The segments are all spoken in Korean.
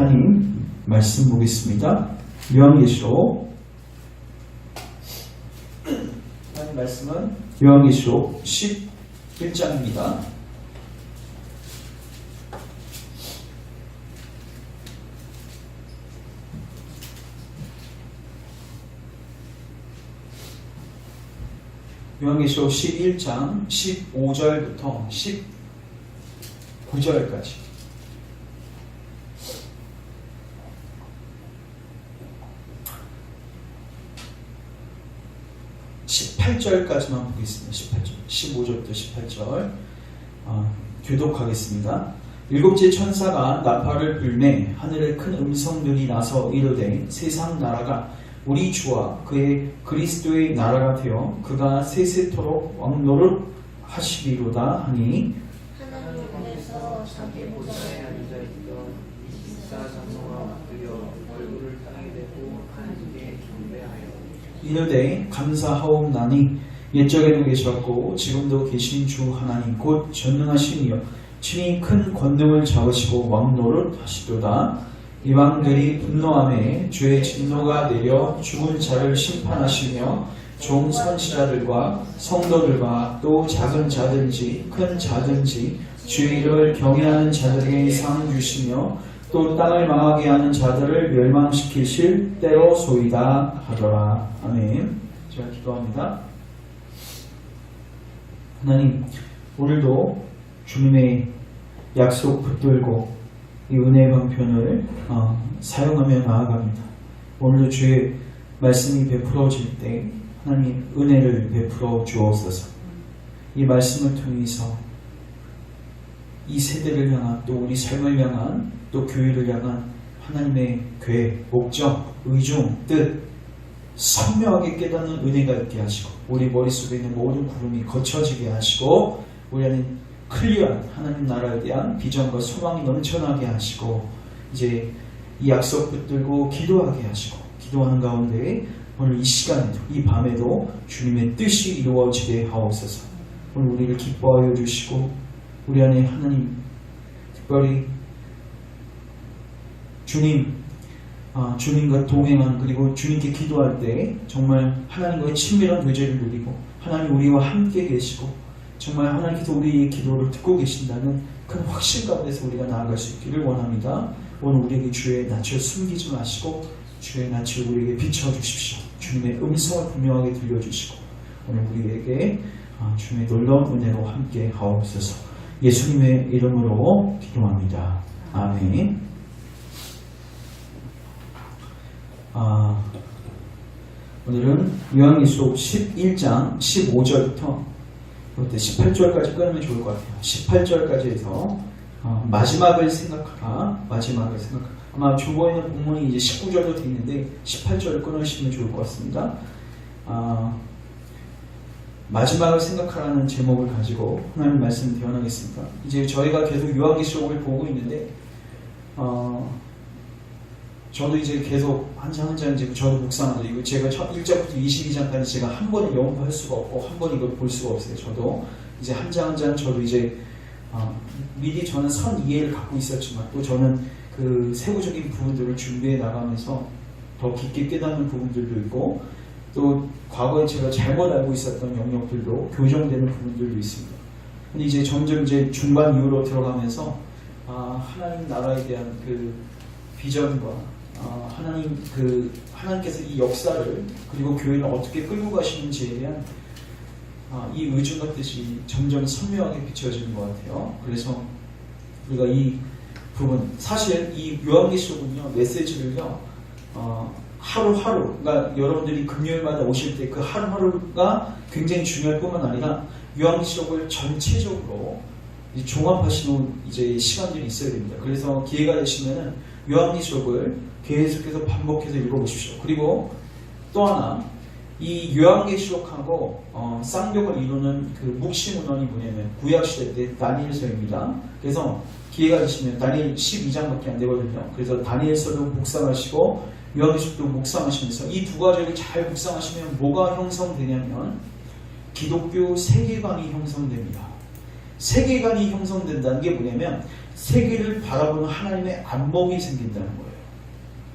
하나님 말씀 보겠습니다. 요한계시록 하나님 말씀은 요한계시록 11장입니다. 요한계시록 11장 15절부터 19절까지 18절까지만 보겠습니다. 18절, 15절부터 18절 교독하겠습니다. 일곱째 천사가 나팔을 불매 하늘에 큰 음성들이 나서 이르되 세상 나라가 우리 주와 그의 그리스도의 나라가 되어 그가 세세토록 왕노릇 하시리로다 하니 하나님께서 자기 보좌에 앉아있던 24장로가 엎드려 얼굴을 땅에 대고 하나님께 경배하여 이르되 감사하옵나니 옛적에도 계셨고 지금도 계신 주 하나님 곧 전능하시니여 친히 큰 권능을 잡으시고 왕노릇 하시도다. 이방들이 분노하매 주의 진노가 내려 죽은 자를 심판하시며 종 선지자들과 성도들과 또 작은 자든지 큰 자든지 주의 이름을 경외하는 자들에게 상 주시며 또 땅을 망하게 하는 자들을 멸망시키실 때로소이다 하더라. 아멘. 제가 기도합니다. 하나님, 오늘도 주님의 약속 붙들고 이 은혜의 방편을 사용하며 나아갑니다. 오늘도 주의 말씀이 베풀어질 때 하나님 은혜를 베풀어 주옵소서. 이 말씀을 통해서 이 세대를 향한 또 우리 삶을 향한 또 교회를 향한 하나님의 계획, 목적, 의중, 뜻 선명하게 깨닫는 은혜가 있게 하시고 우리 머릿속에 있는 모든 구름이 거쳐지게 하시고 우리 안에 클리어한 하나님 나라에 대한 비전과 소망이 넘쳐나게 하시고 이제 이 약속 붙들고 기도하게 하시고 기도하는 가운데 오늘 이 시간에도 이 밤에도 주님의 뜻이 이루어지게 하옵소서. 오늘 우리를 기뻐하여 주시고 우리 안에 하나님 특별히 주님과 동행한 그리고 주님께 기도할 때 정말 하나님과의 친밀한 교제를 누리고 하나님 우리와 함께 계시고 정말 하나님께서 우리의 기도를 듣고 계신다는 큰 확신 가운데서 우리가 나아갈 수 있기를 원합니다. 오늘 우리에게 주의 낯을 숨기지 마시고 주의 낯을 우리에게 비춰주십시오. 주님의 음성을 분명하게 들려주시고 오늘 우리에게 주님의 놀라운 은혜로 함께 하옵소서. 예수님의 이름으로 기도합니다. 아멘. 오늘은 요한계시록 11장 15절부터 18절까지 끊으면 좋을 것 같아요. 18절까지 해서 마지막을 생각하라. 아마 주보에는 본문이 이제 19절도 되어 있는데 18절을 끊으시면 좋을 것 같습니다. 마지막을 생각하라는 제목을 가지고 하나님 말씀을 대언하겠습니다. 이제 저희가 계속 요한계시록을 보고 있는데 저도 이제 계속 한 장 한 장 이제 저도 묵상하죠. 이거 제가 1장부터 22장까지 제가 한 번에 영업할 수가 없고 한 번 이걸 볼 수가 없어요. 저도 이제 한 장 한 장 저도 이제 미리 저는 선 이해를 갖고 있었지만 또 저는 그 세부적인 부분들을 준비해 나가면서 더 깊게 깨닫는 부분들도 있고 또 과거에 제가 잘못 알고 있었던 영역들도 교정되는 부분들도 있습니다. 근데 이제 점점 이제 중반 이후로 들어가면서 하나님 나라에 대한 그 비전과 하나님께서 이 역사를 그리고 교회를 어떻게 끌고 가시는지에 대한 이 의중과 뜻이 점점 선명하게 비춰지는 것 같아요. 그래서 우리가 이 부분 사실 이 요한계시록은요 메시지를요 하루하루 그러니까 여러분들이 금요일마다 오실 때 그 하루하루가 굉장히 중요할 뿐만 아니라 요한계시록을 전체적으로 종합하시는 이제 시간들이 있어야 됩니다. 그래서 기회가 되시면은 요한계시록을 계속해서 반복해서 읽어보십시오. 그리고 또 하나 이 요한계시록하고 쌍벽을 이루는 그 묵시문헌이 뭐냐면 구약시대 때 다니엘서입니다. 그래서 기회가 되시면 다니엘 12장밖에 안 되거든요. 그래서 다니엘서도 묵상하시고 요한계시록도 묵상하시면서 이 두 가지를 잘 묵상하시면 뭐가 형성되냐면 기독교 세계관이 형성됩니다. 세계관이 형성된다는 게 뭐냐면 세계를 바라보는 하나님의 안목이 생긴다는 거예요.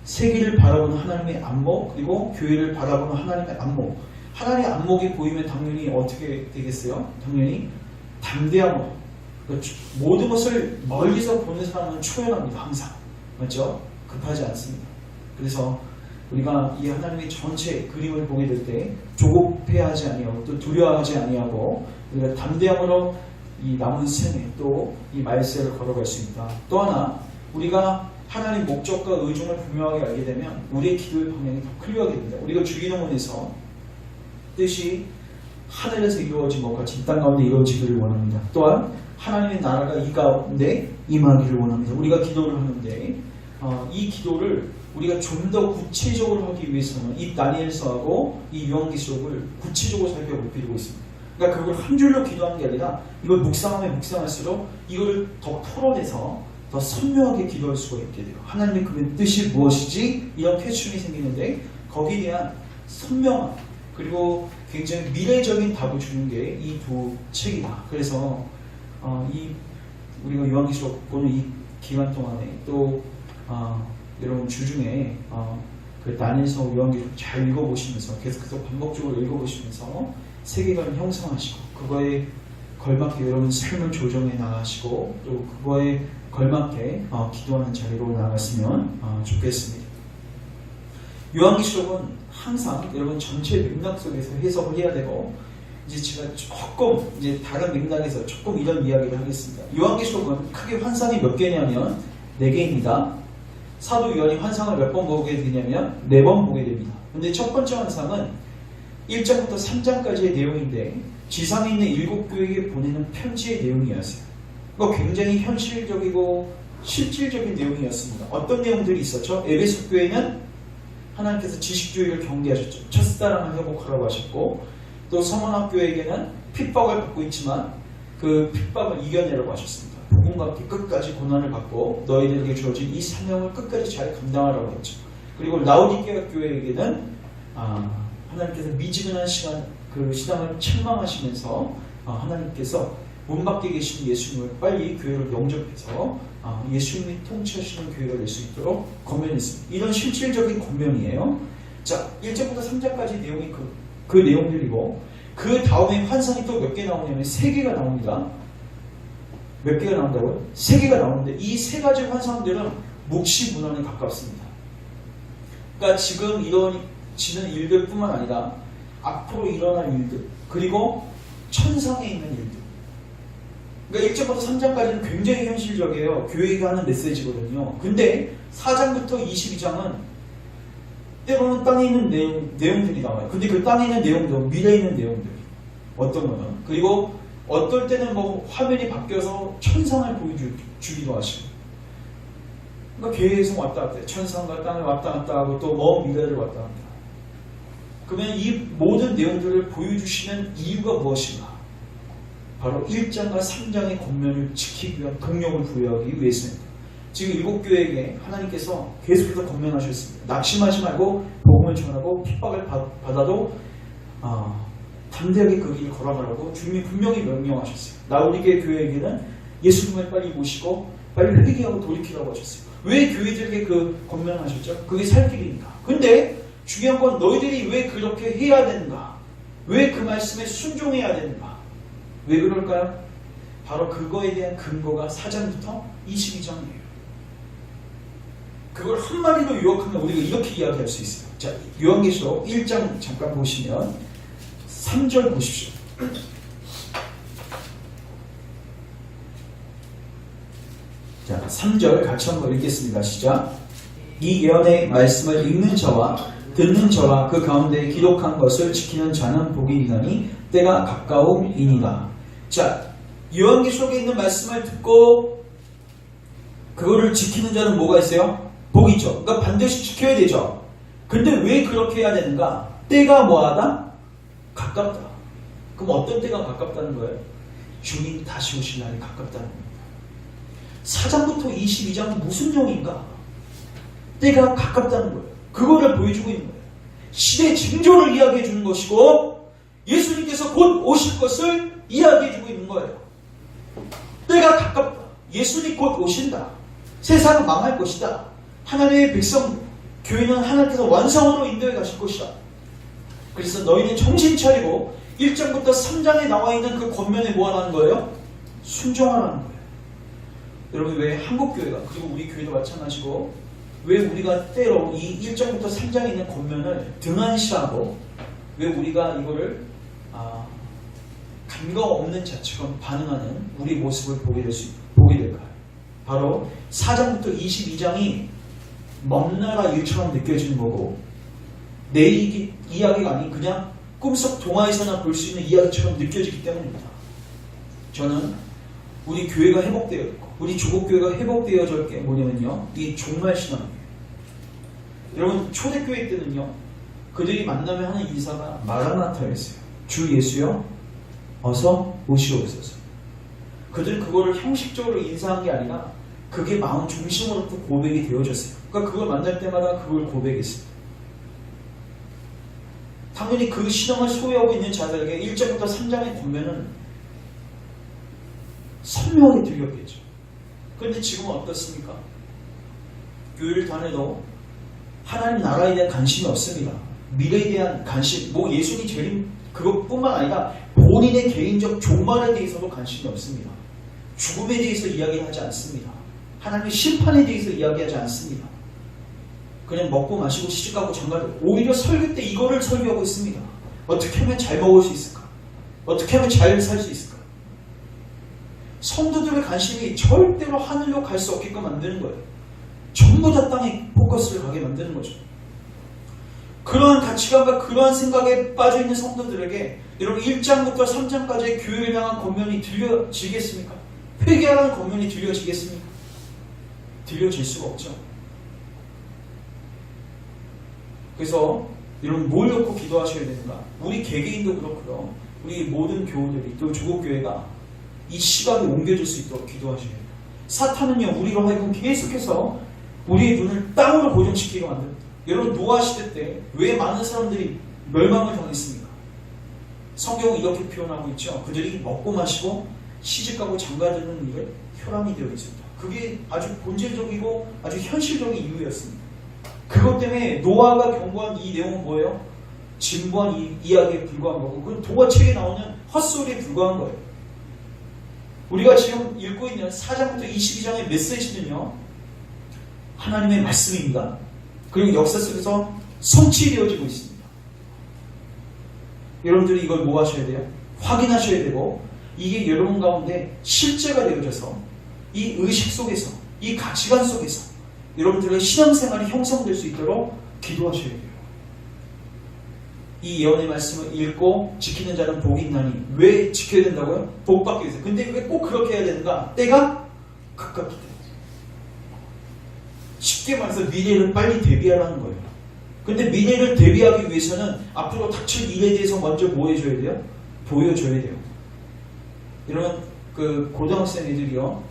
세계를 바라보는 하나님의 안목, 그리고 교회를 바라보는 하나님의 안목. 하나님의 안목이 보이면 당연히 어떻게 되겠어요? 당연히 담대함으로. 그러니까 모든 것을 멀리서 보는 사람은 초연합니다. 항상. 맞죠? 급하지 않습니다. 그래서 우리가 이 하나님의 전체 그림을 보게 될 때 조급해하지 아니하고 또 두려워하지 아니하고 우리가 담대함으로 이 남은 생에 또 이 말세를 걸어갈 수 있다. 또 하나 우리가 하나님의 목적과 의중을 분명하게 알게 되면 우리의 기도의 방향이 더 클리어하게 됩니다. 우리가 주기도문에서 뜻이 하늘에서 이루어진 것 같이 이 땅 가운데 이루어지기를 원합니다. 또한 하나님의 나라가 이 가운데 임하기를 원합니다. 우리가 기도를 하는데 이 기도를 우리가 좀 더 구체적으로 하기 위해서는 이 다니엘서하고 이 요한계시록을 구체적으로 살펴볼 필요가 있습니다. 그러니까 그걸 한 줄로 기도하는 게 아니라 이걸 묵상하면 묵상할수록 이걸 더 풀어내서 더 선명하게 기도할 수가 있게 돼요. 하나님의 그 뜻이 무엇이지? 이런 퀘스천이 생기는데 거기에 대한 선명한 그리고 굉장히 미래적인 답을 주는 게 이 두 책이다. 그래서 우리가 요한계시록 보는 이 기간 동안에 또 여러분 주중에 그 다니엘서 요한계시록 잘 읽어보시면서 계속해서 반복적으로 읽어보시면서 세계관을 형성하시고 그거에 걸맞게 여러분 삶을 조정해 나가시고 또 그거에 걸맞게 기도하는 자리로 나갔으면 좋겠습니다. 요한계시록은 항상 여러분 전체 맥락 속에서 해석을 해야 되고 이제 제가 조금 이제 다른 맥락에서 조금 이런 이야기를 하겠습니다. 요한계시록은 크게 환상이 몇 개냐면 4개입니다. 사도 요한이 환상을 몇 번 보게 되냐면 4번 보게 됩니다. 근데 첫 번째 환상은 1장부터 3장까지의 내용인데 지상에 있는 7교회에게 보내는 편지의 내용이었어요. 그러니까 굉장히 현실적이고 실질적인 내용이었습니다. 어떤 내용들이 있었죠? 에베소 교회는 하나님께서 지식주의를 경계하셨죠. 첫사랑을 회복하라고 하셨고 또 서문학교에게는 핍박을 받고 있지만 그 핍박을 이겨내라고 하셨습니다. 복음과 함께 끝까지 고난을 받고 너희들에게 주어진 이 사명을 끝까지 잘 감당하라고 했죠. 그리고 라오디게아 교회에게는 하나님께서 미지근한 신앙을 책망하시면서 하나님께서 문 밖에 계신 예수님을 빨리 교회를 영접해서 예수님이 통치하시는 교회가 될 수 있도록 권면했습니다. 이런 실질적인 권면이에요. 자, 1장부터 3장까지 내용이 그 내용들이고 그 다음에 환상이 또 몇 개 나오냐면 3개가 나옵니다. 몇 개가 나온다고요? 3개가 나오는데 이 3가지 환상들은 묵시 문헌에 가깝습니다. 그러니까 지금 이루어지는 일들 뿐만 아니라 앞으로 일어날 일들 그리고 천상에 있는 일들. 그러니까 1장부터 3장까지는 굉장히 현실적이에요. 교회가 하는 메시지거든요. 근데 4장부터 22장은 때로는 땅에 있는 내용들이 나와요. 근데 그 땅에 있는 내용도 미래에 있는 내용들. 어떤 거는. 그리고 어떨 때는 뭐 화면이 바뀌어서 천상을 보여주기도 하시고. 그러니까 계속 왔다 갔다 해요. 천상과 땅을 왔다 갔다 하고 또 먼 미래를 왔다 갔다 하고. 그러면 이 모든 내용들을 보여주시는 이유가 무엇인가? 바로 1장과 3장의 권면을 지키기 위한 동력을 부여하기 위해서입니다. 지금 7교회에게 하나님께서 계속해서 권면하셨습니다. 낙심하지 말고 복음을 전하고 핍박을 받아도 담대하게 그 길을 걸어가라고 주님이 분명히 명령하셨어요. 라오디게 교회에게는 예수님을 빨리 모시고 빨리 회개하고 돌이키라고 하셨어요. 왜 교회들에게 그 권면하셨죠? 그게 살 길이니까. 근데 중요한 건 너희들이 왜 그렇게 해야 되는가? 왜 그 말씀에 순종해야 되는가? 왜 그럴까요? 바로 그거에 대한 근거가 4장부터 22장이에요. 그걸 한마디로 요약하면 우리가 이렇게 이야기할 수 있어요. 자, 요한계시록 1장 잠깐 보시면 3절 보십시오. 자, 3절 같이 한번 읽겠습니다. 시작. 이 예언의 말씀을 읽는 자와 듣는 자와 그 가운데 기록한 것을 지키는 자는 복이 있나니 때가 가까움이니라. 자, 요한계시록에 있는 말씀을 듣고 그거를 지키는 자는 뭐가 있어요? 복이 있죠. 그러니까 반드시 지켜야 되죠. 근데 왜 그렇게 해야 되는가? 때가 뭐하다? 가깝다. 그럼 어떤 때가 가깝다는 거예요? 주님 다시 오실 날이 가깝다는 겁니다. 4장부터 22장은 무슨 내용인가? 때가 가깝다는 거예요. 그거를 보여주고 있는 거예요. 시대 징조를 이야기해 주는 것이고 예수님께서 곧 오실 것을 이야기해 주고 있는 거예요. 때가 가깝다. 예수님 곧 오신다. 세상은 망할 것이다. 하나님의 백성, 교회는 하나님께서 완성으로 인도해 가실 것이다. 그래서 너희는 정신 차리고 1장부터 3장에 나와 있는 그 권면에 뭐 하라는 거예요? 순종하라는 거예요. 여러분, 왜 한국교회가, 그리고 우리 교회도 마찬가지고, 왜 우리가 때로 이 1장부터 3장에 있는 권면을 등한시하고 왜 우리가 이거를 감각 없는 자처럼 반응하는 우리 모습을 보게 될까요? 바로 4장부터 22장이 먼 나라 일처럼 느껴지는 거고, 내 이야기가 아닌 그냥 꿈속 동화에서나 볼 수 있는 이야기처럼 느껴지기 때문입니다. 저는 우리 교회가 회복되어 있고 우리 조국교회가 회복되어질 게 뭐냐면요, 이 종말 신앙이에요. 여러분, 초대교회 때는요, 그들이 만나면 하는 인사가 마라나타였어요. 주 예수여 어서 오시옵소서. 그들은 그거를 형식적으로 인사한 게 아니라 그게 마음 중심으로부터 고백이 되어졌어요. 그러니까 그걸 만날 때마다 그걸 고백했어요. 당연히 그 신앙을 소유하고 있는 자들에게 1장부터 3장의 권면은 선명하게 들렸겠죠. 그런데 지금은 어떻습니까? 교회를 다녀도 하나님 나라에 대한 관심이 없습니다. 미래에 대한 관심, 뭐 예수님 재림 그것뿐만 아니라 본인의 개인적 종말에 대해서도 관심이 없습니다. 죽음에 대해서 이야기하지 않습니다. 하나님의 심판에 대해서 이야기하지 않습니다. 그냥 먹고 마시고 시집가고 장가도, 오히려 설교 때 이거를 설교하고 있습니다. 어떻게 하면 잘 먹을 수 있을까? 어떻게 하면 잘 살 수 있을까? 성도들의 관심이 절대로 하늘로 갈 수 없게끔 만드는 거예요. 전부 다 땅에 포커스를 가게 만드는 거죠. 그러한 가치관과 그러한 생각에 빠져있는 성도들에게 여러분 1장부터 3장까지의 교회를 향한 권면이 들려지겠습니까? 회개하라는 권면이 들려지겠습니까? 들려질 수가 없죠. 그래서 여러분 뭘 놓고 기도하셔야 되는가? 우리 개개인도 그렇고요. 우리 모든 교우들이 또 조국교회가 이 시각에 옮겨질 수 있도록 기도하셔야 돼요. 사탄은요, 우리로 하여금 계속해서 우리의 눈을 땅으로 고정시키게 만듭니다. 여러분, 노아 시대 때 왜 많은 사람들이 멸망을 당했습니까? 성경은 이렇게 표현하고 있죠. 그들이 먹고 마시고 시집가고 장가드는 일에 혈안이 되어 있습니다. 그게 아주 본질적이고 아주 현실적인 이유였습니다. 그것 때문에 노아가 경고한 이 내용은 뭐예요? 진부한 이야기에 불과한 거고, 그건 동화책에 나오는 헛소리에 불과한 거예요. 우리가 지금 읽고 있는 4장부터 22장의 메시지는요, 하나님의 말씀입니다. 그리고 역사 속에서 성취되어지고 있습니다. 여러분들이 이걸 뭐 하셔야 돼요? 확인하셔야 되고, 이게 여러분 가운데 실제가 되어져서 이 의식 속에서, 이 가치관 속에서 여러분들의 신앙생활이 형성될 수 있도록 기도하셔야 돼요. 이 예언의 말씀을 읽고 지키는 자는 복이 있나니. 왜 지켜야 된다고요? 복 받기 위해서. 근데 왜 꼭 그렇게 해야 되는가? 때가 가깝기 때문에. 쉽게 말해서 미래를 빨리 대비하라는 거예요. 근데 미래를 대비하기 위해서는 앞으로 닥칠 일에 대해서 먼저 뭐 해줘야 돼요? 보여줘야 돼요. 이런 그 고등학생 애들이요,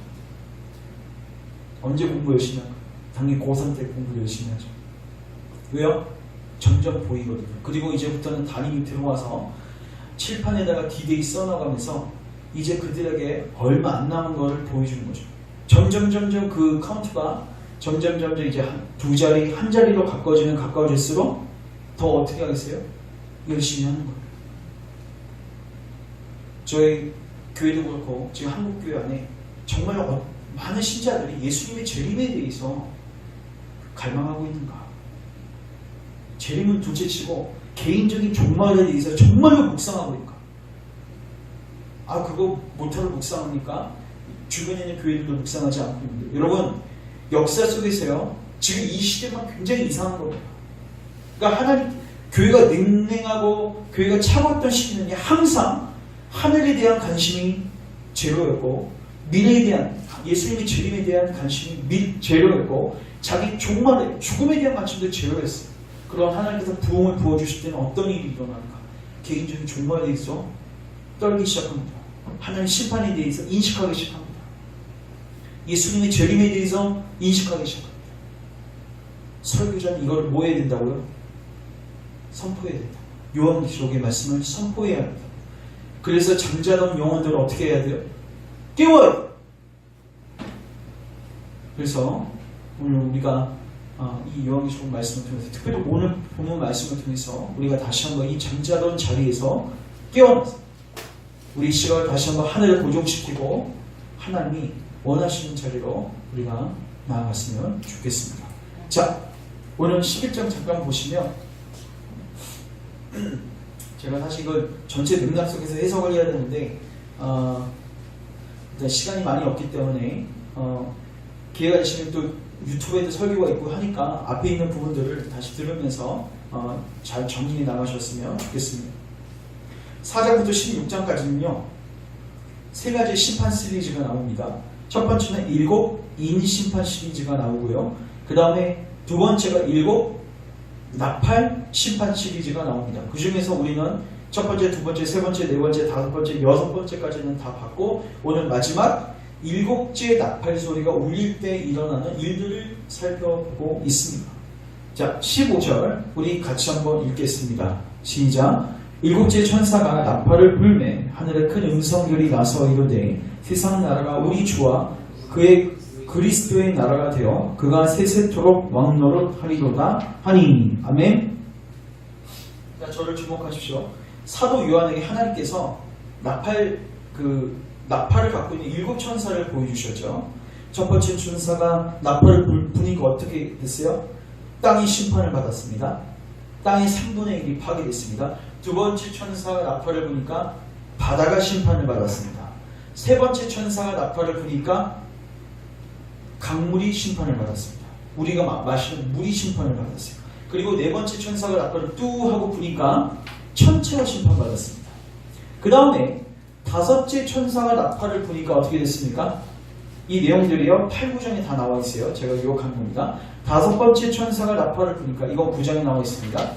언제 공부 열심히 할까요? 당연히 고3 때 공부 열심히 하죠. 왜요? 점점 보이거든요. 그리고 이제부터는 담임이 들어와서 칠판에다가 디데이 써나가면서 이제 그들에게 얼마 안 남은 거를 보여주는 거죠. 점점 그 카운트가 점점 이제 두 자리, 한 자리로 가까워질수록 더 어떻게 하겠어요? 열심히 하는 거예요. 저희 교회도 그렇고 지금 한국교회 안에 정말 많은 신자들이 예수님의 재림에 대해서 갈망하고 있는가? 재림은 둘째치고 개인적인 종말에 대해서 정말로 묵상하고 있는가? 그거 못하러 묵상합니까? 주변에 있는 교회들도 묵상하지 않고 있는데, 여러분, 역사 속에서요, 지금 이 시대만 굉장히 이상한 겁니다. 그러니까 하나님, 교회가 냉랭하고 교회가 차가웠던 시기는 항상 하늘에 대한 관심이 제로였고, 미래에 대한, 예수님의 재림에 대한 관심이 제로였고, 자기 종말에, 죽음에 대한 관심도 제로였어요. 그럼 하나님께서 부흥을 부어주실 때는 어떤 일이 일어나는가? 개인적인 종말에 대해서 떨기 시작합니다. 하나님 심판에 대해서 인식하기 시작합니다. 예수님의 재림에 대해서 인식하기 시작합니다. 설교자는 이걸 뭐 해야 된다고요? 선포해야 된다. 요한계시록의 말씀을 선포해야 합니다. 그래서 잠자던 영혼들을 어떻게 해야 돼요? 깨워야 돼요. 그래서 오늘 우리가 이 요한계시록 말씀을 통해서, 특별히 오늘 본문 말씀을 통해서 우리가 다시 한번 이 잠자던 자리에서 깨어나서 우리 시각을 다시 한번 하늘에 고정시키고 하나님이 원하시는 자리로 우리가 나아갔으면 좋겠습니다. 자, 오늘 11장 잠깐 보시면, 제가 사실 이걸 전체 맥락 속에서 해석을 해야 되는데 일단 시간이 많이 없기 때문에 기회가 되시면 또 유튜브에도 설교가 있고 하니까 앞에 있는 부분들을 다시 들으면서 잘 정리해 나가셨으면 좋겠습니다. 4장부터 16장까지는요, 세 가지 심판 시리즈가 나옵니다. 첫 번째는 7인 심판 시리즈가 나오고요. 그 다음에 두 번째가 7 나팔 심판 시리즈가 나옵니다. 그 중에서 우리는 첫 번째, 두 번째, 세 번째, 네 번째, 다섯 번째, 여섯 번째까지는 다 봤고, 오늘 마지막 7째 나팔 소리가 울릴 때 일어나는 일들을 살펴보고 있습니다. 자, 15절 우리 같이 한번 읽겠습니다. 시작. 7째 천사가 나팔을 불매 하늘에 큰 음성결이 나서 이르되 세상 나라가 우리 주와 그의 그리스도의 나라가 되어 그가 세세토록 왕노릇하리로다 하니. 아멘. 자, 저를 주목하십시오. 사도 요한에게 하나님께서 나팔을 갖고 있는 7 천사를 보여주셨죠. 첫 번째 천사가 나팔을 부니까 어떻게 됐어요? 땅이 심판을 받았습니다. 땅의 3분의 1이 파괴됐습니다. 두 번째 천사가 나팔을 부니까 바다가 심판을 받았습니다. 세 번째 천사가 나팔을 부니까 강물이 심판을 받았습니다. 우리가 마시는 물이 심판을 받았어요. 그리고 네 번째 천사가 나팔을 뚜 하고 부니까 천체가 심판받았습니다. 그 다음에 다섯째 천사가 나팔을 부니까 어떻게 됐습니까? 이 내용들이요 8, 9장에 다 나와 있어요. 제가 기록한 겁니다. 다섯 번째 천사가 나팔을 부니까, 이건 9장에 나와 있습니다.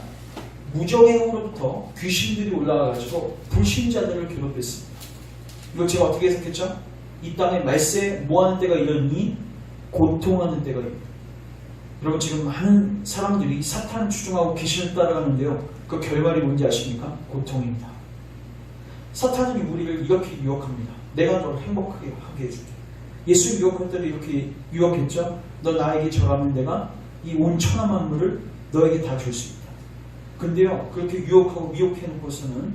무정행으로부터 귀신들이 올라와가지고 불신자들을 괴롭혔습니다. 이거 제가 어떻게 해석했죠? 이 땅에 말세 뭐하는 때가 이르니 고통하는 때가 이릅니다. 여러분, 지금 많은 사람들이 사탄을 추종하고 귀신을 따라가는데요, 그 결말이 뭔지 아십니까? 고통입니다. 사탄은 우리를 이렇게 유혹합니다. 내가 너를 행복하게 하게 해줄게. 예수 유혹할 때도 이렇게 유혹했죠. 너 나에게 절하면 내가 이 온 천하 만물을 너에게 다 줄 수 있다. 근데요, 그렇게 유혹하고 미혹해놓고서는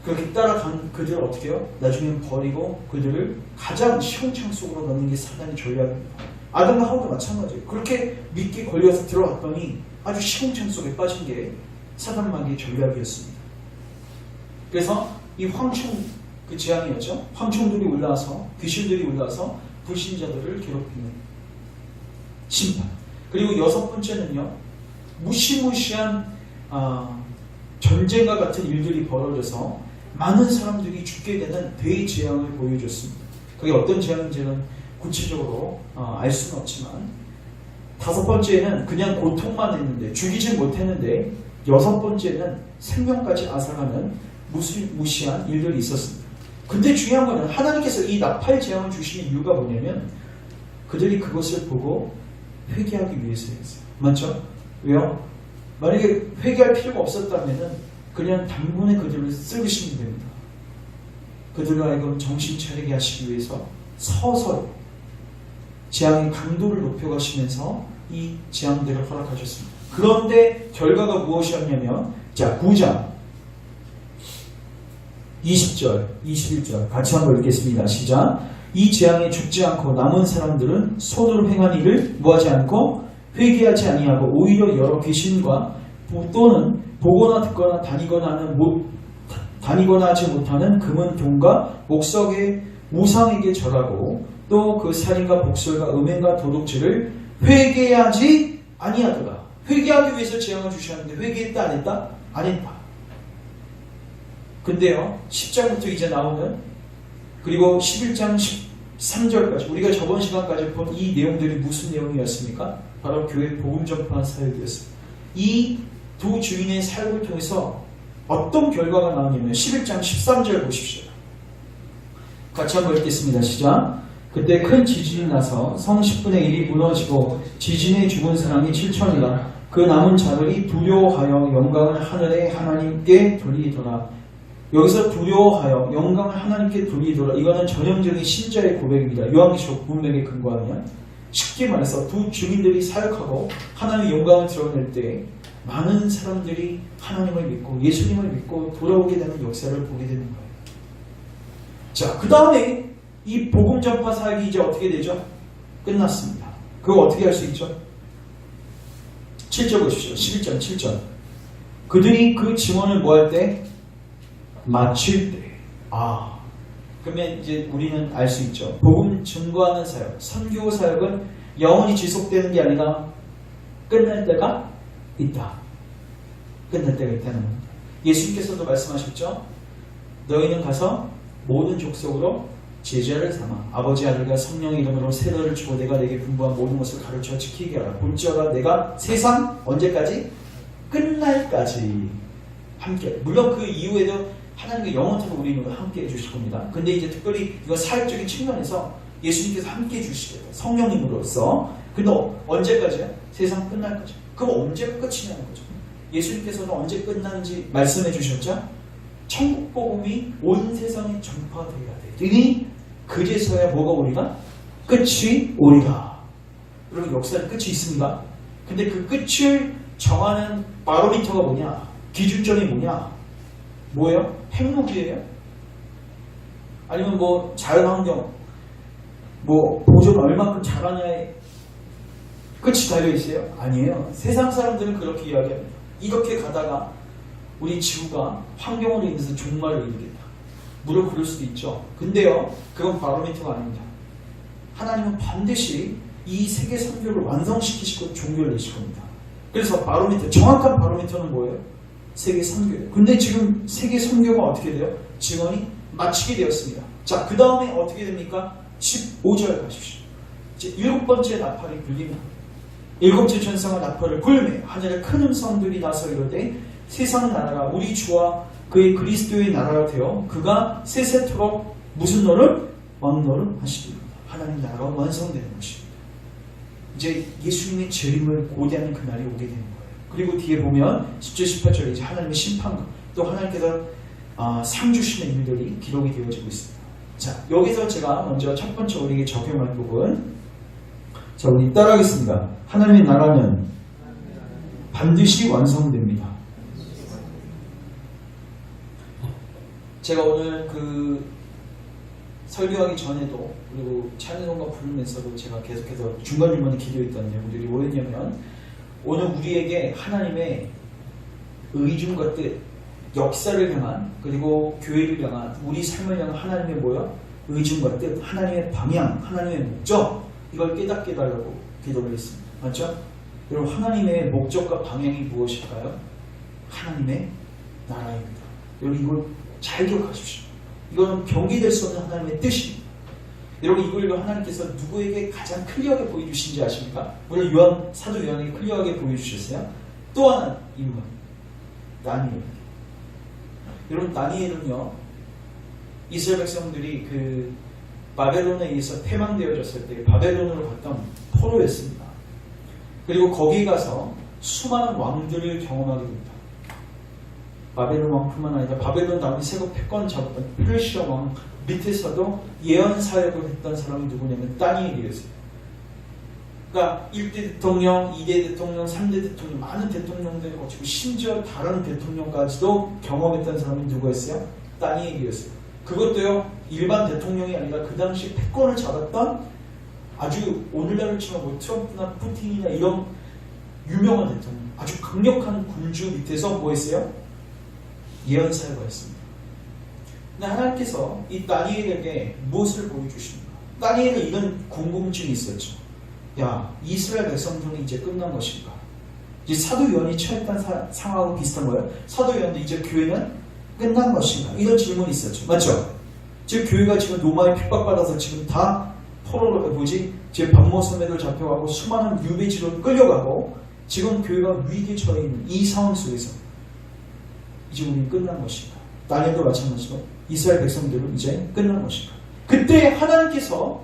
그렇게 따라간 그들을 어떻게 해요? 나중엔 버리고 그들을 가장 시험창 속으로 넣는 게 사단의 전략입니다. 아담과 하와도 마찬가지예요. 그렇게 믿게 걸려서 들어갔더니 아주 시험창 속에 빠진 게 사단마귀의 전략이었습니다. 그래서 이 황충, 그 재앙이었죠. 황충들이 올라와서, 귀신들이 올라와서 불신자들을 괴롭히는 심판. 그리고 여섯 번째는요, 무시무시한 전쟁과 같은 일들이 벌어져서 많은 사람들이 죽게 되는 대재앙을 보여줬습니다. 그게 어떤 재앙인지는 구체적으로 알 수는 없지만, 다섯 번째는 그냥 고통만 했는데, 죽이지 못했는데, 여섯 번째는 생명까지 앗아가는 무시한 일들이 있었습니다. 근데 중요한 거는 하나님께서 이 나팔 재앙을 주시는 이유가 뭐냐면, 그들이 그것을 보고 회개하기 위해서였어요. 맞죠? 왜요? 만약에 회개할 필요가 없었다면 그냥 단번에 그들을 쓰시면 됩니다. 그들을 하여금 정신 차리게 하시기 위해서 서서히 재앙의 강도를 높여가시면서 이 재앙들을 허락하셨습니다. 그런데 결과가 무엇이었냐면, 자, 9장 20절, 21절 같이 한번 읽겠습니다. 시작. 이 재앙에 죽지 않고 남은 사람들은 손으로 행한 일을 뭐하지 않고 회개하지 아니하고 오히려 여러 귀신과 또는 보거나 듣거나 다니거나 하지 못하는 금은 동과 목석의 우상에게 절하고 또 그 살인과 복술과 음행과 도둑질을 회개하지 아니하더라. 회개하기 위해서 재앙을 주셨는데 회개했다 안 했다? 안 했다. 근데요, 10장부터 이제 나오는, 그리고 11장 13절까지 우리가 저번 시간까지 본 이 내용들이 무슨 내용이었습니까? 바로 교회 복음 전파한 사역이었습니다. 이 두 주인의 사역을 통해서 어떤 결과가 나오냐면 11장 13절 보십시오. 같이 한번 읽겠습니다. 시작. 그때 큰 지진이 나서 성 10분의 1이 무너지고 지진에 죽은 사람이 7천이라. 그 남은 자들이 두려워하여 영광을 하늘의 하나님께 돌리더라. 여기서 두려워하여 영광을 하나님께 돌리더라. 이거는 전형적인 신자의 고백입니다. 요한계시록 문맥에 근거하면 쉽게 말해서 두 주민들이 사역하고 하나님의 영광을 드러낼 때 많은 사람들이 하나님을 믿고 예수님을 믿고 돌아오게 되는 역사를 보게 되는 거예요. 자, 그 다음에 이 복음 전파 사역이 이제 어떻게 되죠? 끝났습니다. 그거 어떻게 할 수 있죠? 7절 보십시오. 11절 7절. 그들이 그 증언을 뭐 할 때? 마칠 때. 그러면 이제 우리는 알 수 있죠. 복음 증거하는 사역, 선교 사역은 영원히 지속되는 게 아니라 끝날 때가 있다. 끝날 때가 있다는 겁니다. 예수님께서도 말씀하셨죠. 너희는 가서 모든 족속으로 제자를 삼아 아버지 아들과 성령의 이름으로 세례를 주고 내가 내게 분부한 모든 것을 가르쳐 지키게 하라. 볼지어다 내가 세상 언제까지? 끝날까지 함께. 물론 그 이후에도 하나님과 영원토록 우리는 함께 해주실 겁니다. 근데 이제 특별히 이거 사역적인 측면에서 예수님께서 함께 해주시겠다. 성령님으로서. 근데 언제까지요? 세상 끝날까지. 그럼 언제가 끝이냐는 거죠. 예수님께서는 언제 끝나는지 말씀해 주셨죠? 천국 복음이 온 세상에 전파되어야 되니 그제서야 뭐가 오리라? 끝이 오리라. 여러분 역사는 끝이 있습니다. 근데 그 끝을 정하는 바로미터가 뭐냐? 기준점이 뭐냐? 뭐예요? 핵무기예요? 아니면 뭐 자연환경 뭐 보존 얼마큼 잘하냐에 끝이 달려있어요? 아니에요. 세상 사람들은 그렇게 이야기합니다. 이렇게 가다가 우리 지구가 환경으로 인해서 종말을 이루겠다. 물론 그럴 수도 있죠. 근데요, 그건 바로미터가 아닙니다. 하나님은 반드시 이 세계 선교를 완성시키시고 종교를 내실 겁니다. 그래서 바로미터, 정확한 바로미터는 뭐예요? 세계 선교예요. 근데 지금 세계 선교가 어떻게 돼요? 증언이 마치게 되었습니다. 자, 그 다음에 어떻게 됩니까? 15절 가십시오. 이제 7번째 나팔이 불립니다. 7째 천사가 나팔을 불매 하늘에 큰 음성들이 나서 이르되 세상 나라가 우리 주와 그의 그리스도의 나라가 되어 그가 세세토록 무슨 노를? 왕노를 하시리로다. 하나님 나라가 완성되는 것입니다. 이제 예수님의 재림을 고대하는 그날이 오게 되는 거예요. 그리고 뒤에 보면 10절 18절에 이제 하나님의 심판과 또 하나님께서 상 주시는 일들이 기록이 되어지고 있습니다. 자, 여기서 제가 먼저 첫 번째 우리에게 적용할 부분, 자, 우리 따라하겠습니다. 하나님의 나라는 반드시 완성됩니다. 제가 오늘 그 설교하기 전에도 그리고 찬송가 부르면서도 제가 계속해서 중간중간에 기도했던 내용들이 뭐였냐면, 오늘 우리에게 하나님의 의중과 뜻, 역사를 향한, 그리고 교회를 향한, 우리 삶을 향한 하나님의 뭐야? 의중과 뜻, 하나님의 방향, 하나님의 목적, 이걸 깨닫게 해달라고 기도를 했습니다. 맞죠? 여러분, 하나님의 목적과 방향이 무엇일까요? 하나님의 나라입니다. 여러분, 이걸 잘 기억하십시오. 이거는 경계될 수 없는 하나님의 뜻입니다. 여러분, 이걸 하나님께서 누구에게 가장 클리어하게 보여주신지 아십니까? 물론 사도 요한에게 클리어하게 보여주셨어요. 또 하나 인물, 다니엘. 여러분, 다니엘은요, 이스라엘 백성들이 그 바벨론에 의해서 패망되어졌을 때 바벨론으로 갔던 포로였습니다. 그리고 거기 가서 수많은 왕들을 경험하게 됩니다. 바벨론 왕뿐만 아니라 바벨론 다음에 세계 패권 잡았던 페르시아 왕 밑에서도 예언 사역을 했던 사람이 누구냐면 다니엘이었어요. 그러니까 1대 대통령, 2대 대통령, 3대 대통령, 많은 대통령들을 거치고 심지어 다른 대통령까지도 경험했던 사람이 누구였어요? 다니엘이었어요. 그것도요, 일반 대통령이 아니라 그 당시 패권을 잡았던 아주 오늘날로 치면 뭐 트럼프나 푸틴이나 이런 유명한 대통령, 아주 강력한 군주 밑에서 뭐 했어요? 예언 사역을 했습니다. 근데 하나님께서 이 다니엘에게 무엇을 보여주십니까? 다니엘은 이런 궁금증이 있었죠. 야, 이스라엘 백성들은 이제 끝난 것인가? 이제 사도 요한이 처했던 상황하고 비슷한 거예요. 사도 요한도 이제 교회는 끝난 것인가? 이런 질문이 있었죠. 맞죠? 지금 교회가 지금 로마에 핍박받아서 지금 다 포로로 지금 반모섬에도 잡혀가고 수많은 유배지로 끌려가고 지금 교회가 위기에 처해 있는 이 상황 속에서 이제 우리는 끝난 것인가? 다니엘도 마찬가지로 이스라엘 백성들은 이제 끝난 것인가? 그때 하나님께서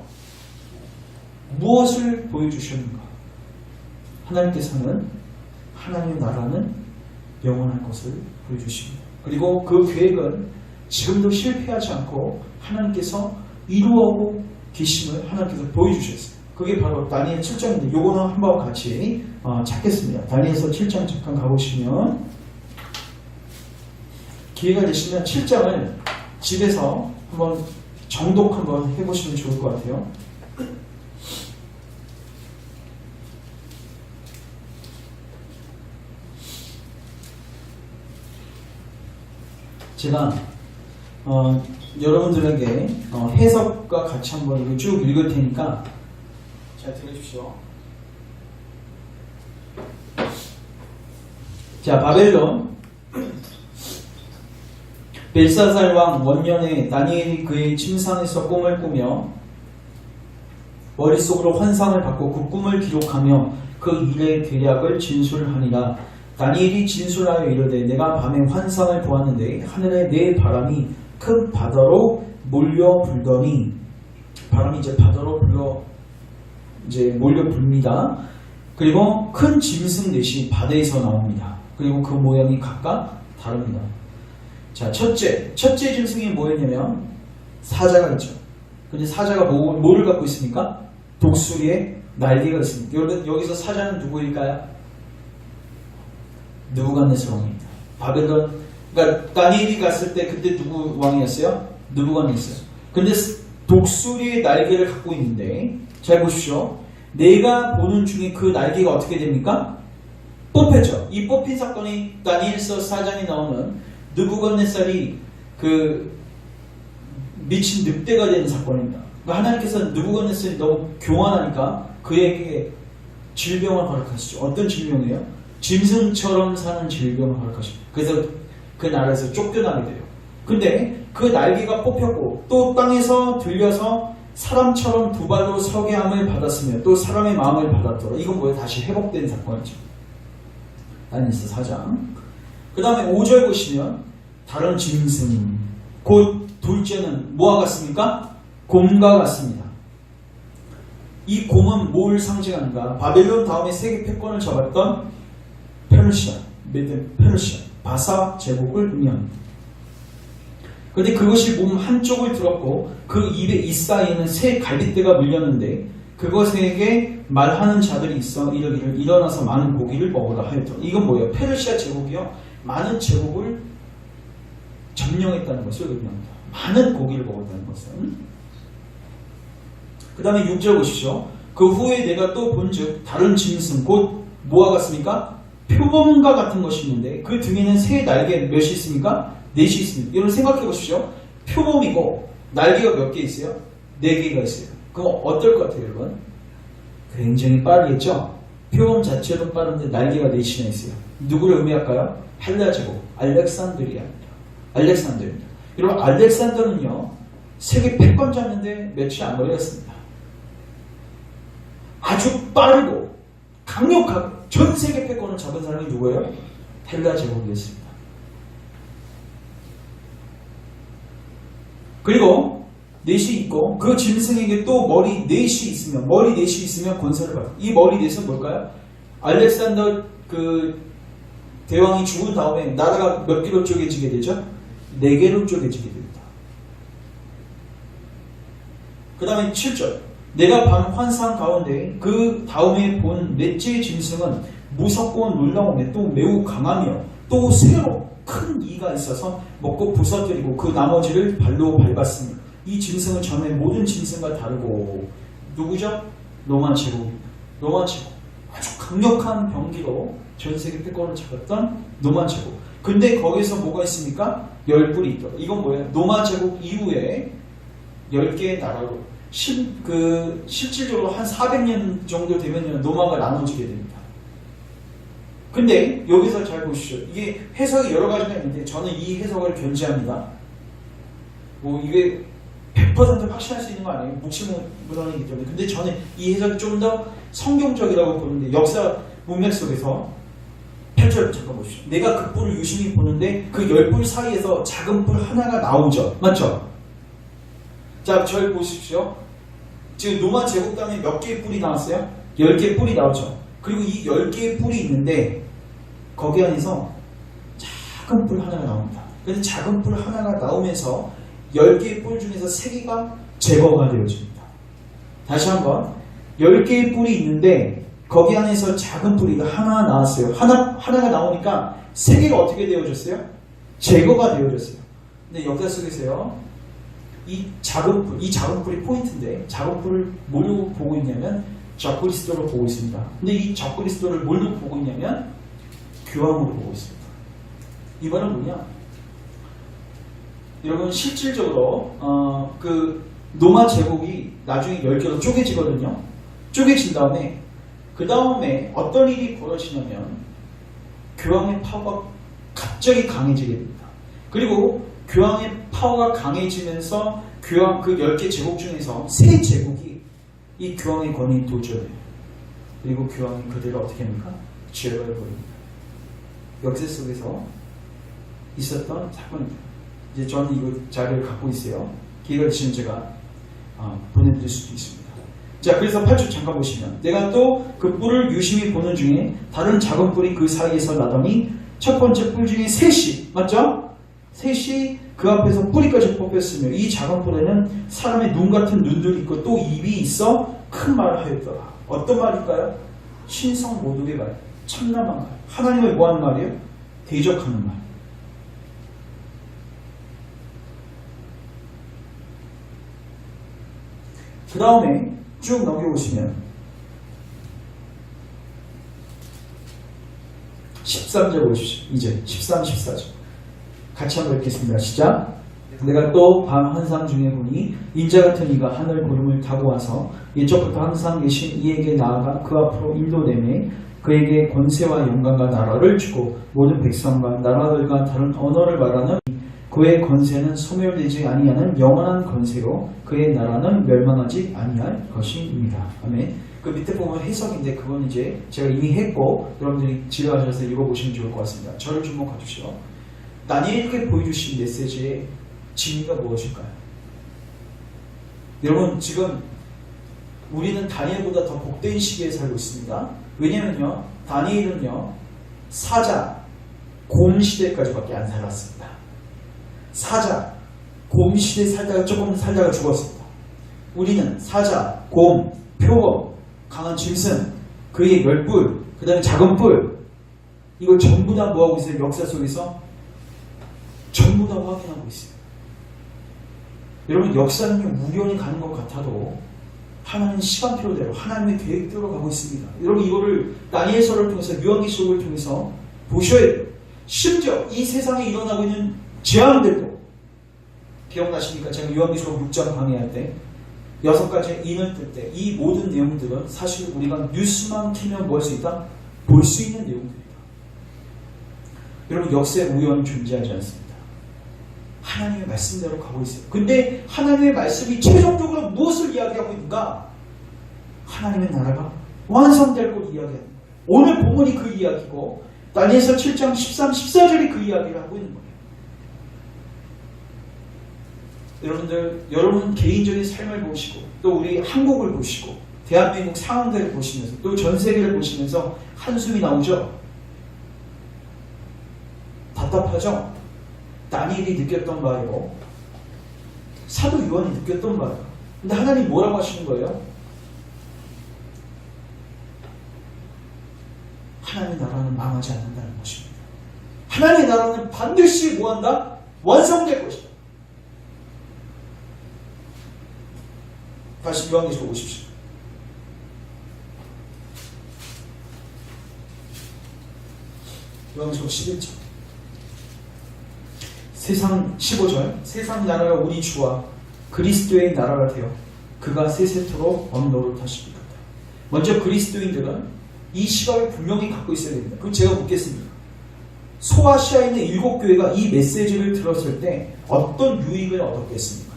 무엇을 보여주셨는가? 하나님께서는 하나님의 나라는 영원할 것을 보여주십니다. 그리고 그 계획은 지금도 실패하지 않고 하나님께서 이루어오고 계심을 하나님께서 보여주셨어요. 그게 바로 다니엘 7장인데 요거는 한번 같이 찾겠습니다. 다니엘서 7장 잠깐 가보시면 기회가 되시면 7장을 집에서 한번 정독 한번 해보시면 좋을 것 같아요. 제가 여러분들에게 해석과 같이 한번 이거 쭉 읽을 테니까 잘 들으십시오. 자, 바벨론 벨사살 왕 원년에 다니엘이 그의 침상에서 꿈을 꾸며 머릿속으로 환상을 받고 그 꿈을 기록하며 그 일의 대략을 진술하니라. 다니엘이 진술하여 이르되 내가 밤에 환상을 보았는데 하늘에 네 바람이 큰 바다로 몰려 불더니 바람이 이제 바다로 몰려 붑니다. 그리고 큰 짐승 넷이 바다에서 나옵니다. 그리고 그 모양이 각각 다릅니다. 자, 첫째 짐승이 뭐였냐면 사자가 있죠. 근데 사자가 뭐를 갖고 있습니까? 독수리의 날개가 있습니다. 여러분 여기서 사자는 누구일까요? 느부갓네살 왕입니다. 바벨론, 그러니까 다니엘이 갔을 때 그때 누구 왕이었어요? 느부갓네살. 근데 독수리의 날개를 갖고 있는데 잘 보십시오. 내가 보는 중에 그 날개가 어떻게 됩니까? 뽑혔죠. 이 뽑힌 사건이 다니엘서 4장에 나오는 느부갓네살이 그 미친 늑대가 되는 사건입니다. 그러니까 하나님께서는 느부갓네살이 너무 교만하니까 그에게 질병을 허락하시죠. 어떤 질병이에요? 짐승처럼 사는 질병을 허락하십니다. 그래서 그 나라에서 쫓겨나게 돼요. 근데 그 날개가 뽑혔고 또 땅에서 들려서 사람처럼 두 발로 서게 함을 받았으며 또 사람의 마음을 받았더라. 이건 뭐예요? 다시 회복된 사건이죠. 다니엘서 4장. 그 다음에 5절 보시면 다른 짐승 곧 둘째는 뭐와 같습니까? 곰과 같습니다. 이 곰은 뭘 상징하는가? 바벨론 다음에 세계 패권을 잡았던 페르시아, 바사 제국을 의미합니다. 그런데 그것이 몸 한쪽을 들었고 그 입에 이 사이에는 새 갈빗대가 물렸는데 그것에게 말하는 자들이 있어 이르기를 일어나서 많은 고기를 먹으라 하였더라. 이건 뭐예요? 페르시아 제국이요. 많은 제국을 점령했다는 것을 의미합니다. 많은 고기를 먹었다는 것은. 그 다음에 6절 보십시오. 그 후에 내가 또 본즉 다른 짐승 곧 뭐와 같습니까? 표범과 같은 것이 있는데 그 등에는 새 날개 몇이 있습니까? 넷이 있습니다. 여러분 생각해 보십시오. 표범이고 날개가 몇 개 있어요? 4개가 있어요. 그럼 어떨 것 같아요, 여러분? 굉장히 빠르겠죠? 표범 자체도 빠른데 날개가 4개나 있어요. 누구를 의미할까요? 헬라 제국, 알렉산드리아입니다. 알렉산더입니다. 여러분 알렉산더는요 세계 패권 잡는데 며칠 안 걸렸습니다. 아주 빠르고 강력하게 전 세계 패권을 잡은 사람이 누구예요? 헬라 제국이었습니다. 그리고 넷이 있고 그 짐승에게 또 머리 넷이 있으면 권세를 받아요. 이 머리 넷은 뭘까요? 알렉산더 그 대왕이 죽은 다음에 나라가 몇 개로 쪼개지게 되죠? 4개로 쪼개지게 됩니다. 그 다음에 7절 내가 밤 환상 가운데 그 다음에 본 넷째 짐승은 무섭고 놀라우며 또 매우 강하며 또 새로 큰 이가 있어서 먹고 부서뜨리고 그 나머지를 발로 밟았습니다. 이 짐승은 전에 모든 짐승과 다르고 누구죠? 로마 제국입니다. 로마 제국 아주 강력한 병기로 전세계 패권을 잡았던 로마 제국. 근데 거기서 뭐가 있습니까? 10뿔이 있더라. 이건 뭐예요? 로마 제국 이후에 10개의 나라로 실질적으로 한 400년 정도 되면 로마가 나눠지게 됩니다. 근데 여기서 잘 보시죠. 이게 해석이 여러 가지가 있는데 저는 이 해석을 견지합니다. 뭐 이게 100% 확신할 수 있는 거 아니에요? 묵시문헌이기 때문에. 근데 저는 이 해석이 좀 더 성경적이라고 보는데 역사 문맥 속에서 8절 잠깐 보십시오. 내가 그 뿔을 유심히 보는데 그 10뿔 사이에서 작은 뿔 하나가 나오죠. 맞죠? 자, 절 보십시오. 지금 로마 제국 땅에 몇 개의 뿔이 나왔어요? 10개의 뿔이 나오죠. 그리고 이 10개의 뿔이 있는데 거기 안에서 작은 뿔 하나가 나옵니다. 그런데 작은 뿔 하나가 나오면서 10개의 뿔 중에서 3개가 제거가 되어집니다. 다시 한번 10개의 뿔이 있는데 거기 안에서 작은 뿌리가 하나 나왔어요. 하나가 나오니까 3개가 어떻게 되어졌어요? 제거가 되어졌어요. 근데 역사 속에서요, 이 작은 뿔이 포인트인데, 작은 뿔을 뭘로 보고 있냐면 적그리스도로 보고 있습니다. 근데 이 적그리스도를 뭘로 보고 있냐면 교황으로 보고 있습니다. 이 말은 뭐냐? 여러분, 실질적으로 그 로마 제국이 나중에 10개로 쪼개지거든요. 쪼개진 다음에 그 다음에 어떤 일이 벌어지냐면 교황의 파워가 갑자기 강해지게 됩니다. 그리고 교황의 파워가 강해지면서 교황 그 10개 제국 중에서 3제국이 이 교황의 권위에 도전해요. 그리고 교황이 그들을 어떻게 합니까? 제거해버립니다. 역사 속에서 있었던 사건입니다. 이제 저는 이거 자료를 갖고 있어요. 기회가 되시면 제가 보내드릴 수도 있습니다. 자, 그래서 8절 잠깐 보시면, 내가 또 그 뿔을 유심히 보는 중에 다른 작은 뿔이 그 사이에서 나더니 첫 번째 뿔 중에 셋이, 맞죠? 셋이 그 앞에서 뿌리까지 뽑혔으며 이 작은 뿔에는 사람의 눈 같은 눈들이 있고 또 입이 있어 큰 말을 하였더라. 어떤 말일까요? 신성 모독의 말, 참남한 말, 하나님을 뭐하는 말이에요? 대적하는 말. 그 다음에 쭉 넘겨보시면 13절 보십시오. 이제 13, 14절 같이 한번 읽겠습니다. 시작. 내가 또 밤 환상 중에 보니 인자 같은 이가 하늘 구름을 타고 와서 옛적부터 항상 계신 이에게 나아가 그 앞으로 인도되매 그에게 권세와 영광과 나라를 주고 모든 백성과 나라들과 다른 언어를 말하는 그의 권세는 소멸되지 아니하는 영원한 권세로 그의 나라는 멸망하지 아니할 것입니다. 아멘. 그 밑에 보면 해석인데 그건 이제 제가 이미 했고 여러분들이 지도하셔서 읽어보시면 좋을 것 같습니다. 저를 주목해 주시오. 다니엘에게 보여주신 메시지의 진리가 무엇일까요? 여러분, 지금 우리는 다니엘보다 더 복된 시기에 살고 있습니다. 왜냐면요, 다니엘은요 사자, 곰 시대까지밖에 안 살았습니다. 사자, 곰 시대 살다가 조금 살다가 죽었습니다. 우리는 사자, 곰, 표범, 강한 짐승, 그의 열뿔, 그 다음에 작은 뿔, 이걸 전부 다 뭐하고 있어요? 역사 속에서 전부 다 확인하고 있어요. 여러분, 역사는 우연히 가는 것 같아도 하나님 시간표대로 하나님의 계획대로 가고 있습니다. 여러분, 이거를 다니엘서를 통해서, 요한계시록을 통해서 보셔야 돼요. 심지어 이 세상에 일어나고 있는 재앙들도, 기억나십니까? 제가 요한계시록 6장 강의할 때 6가지 인을 뜰 때 이 모든 내용들은 사실 우리가 뉴스만 키면 뭘 수 있다? 볼 수 있는 내용들이다. 여러분, 역사에 우연은 존재하지 않습니다. 하나님의 말씀대로 가고 있어요. 근데 하나님의 말씀이 최종적으로 무엇을 이야기하고 있는가? 하나님의 나라가 완성될 걸 이야기하는 거예요. 오늘 본문이 그 이야기고 다니엘서 7장 13, 14절이 그 이야기를 하고 있는 거예요. 여러분 개인적인 삶을 보시고 또 우리 한국을 보시고 대한민국 상황들을 보시면서 또 전 세계를 보시면서 한숨이 나오죠? 답답하죠? 다니엘이 느꼈던 바이고 사도 요한이 느꼈던 바예요. 근데 하나님 뭐라고 하시는 거예요? 하나님의 나라는 망하지 않는다는 것입니다. 하나님의 나라는 반드시 뭐한다? 완성될 것이다. 다시 요한계시록 오십시오. 요한계시록 11장. 세상 15절. 세상 나라가 우리 주와 그리스도의 나라가 되어 그가 세세토록 어느 노릇하시리로다. 먼저 그리스도인들은 이 시각을 분명히 갖고 있어야 됩니다. 그럼 제가 묻겠습니다. 소아시아에 있는 7교회가 이 메시지를 들었을 때 어떤 유익을 얻었겠습니까?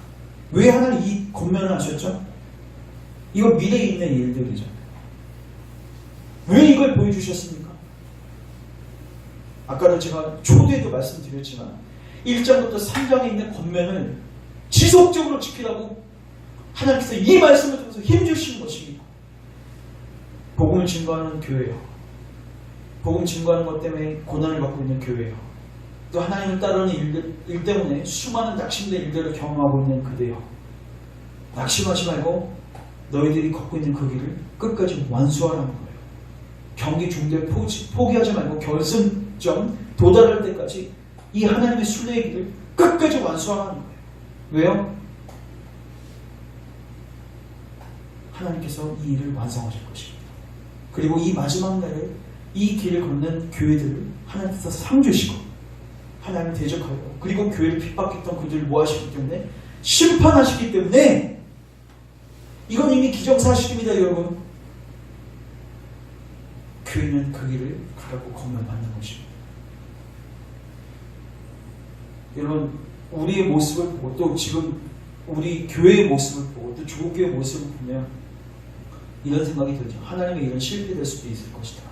왜 하나님 이 권면을 하셨죠? 이거 미래에 있는 일들이죠. 왜 이걸 보여주셨습니까? 아까도 제가 초대에도 말씀드렸지만 1장부터 3장에 있는 권면을 지속적으로 지키라고 하나님께서 이 말씀을 통해서 힘주시는 것입니다. 복음을 증거하는 교회요. 복음 증거하는 것 때문에 고난을 받고 있는 교회요. 또 하나님을 따르는 일 때문에 수많은 낙심된 일들을 경험하고 있는 그대요. 낙심하지 말고 너희들이 걷고 있는 그 길을 끝까지 완수하라는 거예요. 경기 중대 포기하지 말고 결승점 도달할 때까지 이 하나님의 순례의 길을 끝까지 완수하라는 거예요. 왜요? 하나님께서 이 일을 완성하실 것입니다. 그리고 이 마지막 날에 이 길을 걷는 교회들을 하나님께서 상 주시고 하나님을 대적하고 그리고 교회를 핍박했던 그들을 모아시기 때문에 심판하시기 때문에 이건 이미 기정사실입니다. 여러분, 교회는 그 길을 가라고 건면받는 것입니다. 여러분, 우리의 모습을 보고 또 지금 우리 교회의 모습을 보고 또 조국교회의 모습을 보면 이런 생각이 들죠. 하나님의 일은 실패될 수도 있을 것이다.